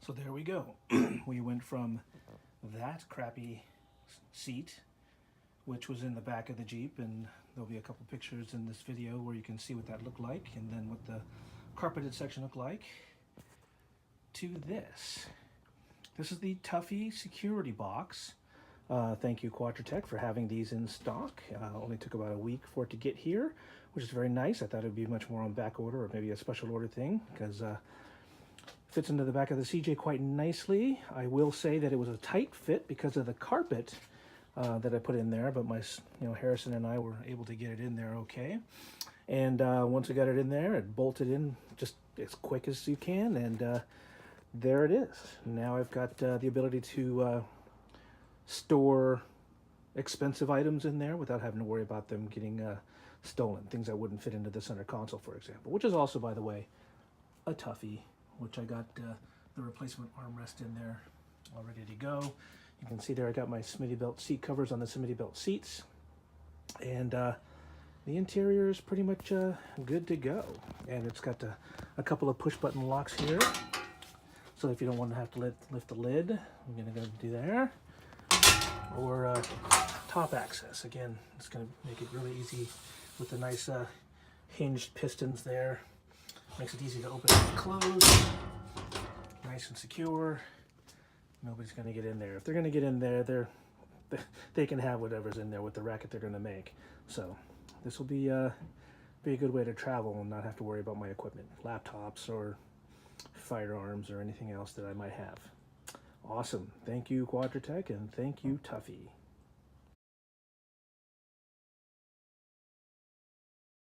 So there we go. We went from that crappy seat, which was in the back of the Jeep, and there'll be a couple pictures in this video where you can see what that looked like and then what the carpeted section looked like, to this. This is the Tuffy Security box. Thank you, Quadratech, for having these in stock. Only took about a week for it to get here, which is very nice. I thought it would be much more on back order or maybe a special order thing, because fits into the back of the CJ quite nicely. I will say that it was a tight fit because of the carpet that I put in there, but Harrison and I were able to get it in there okay. And once we got it in there, it bolted in just as quick as you can, and there it is. Now I've got the ability to store expensive items in there without having to worry about them getting stolen. Things that wouldn't fit into the center console, for example, which is also, by the way, a Tuffy, which I got the replacement armrest in there all ready to go. You can see there I got my Smittybilt seat covers on the Smittybilt seats, and the interior is pretty much good to go. And it's got a couple of push button locks here, so if you don't want to have to lift the lid, I'm going to go do there. Or top access. Again, it's going to make it really easy with the nice hinged pistons there. Makes it easy to open and close. Nice and secure. Nobody's going to get in there. If they're going to get in there, they can have whatever's in there with the racket they're going to make. So this will be a good way to travel and not have to worry about my equipment, laptops or firearms or anything else that I might have. Awesome. Thank you, Quadratech, and thank you, Tuffy.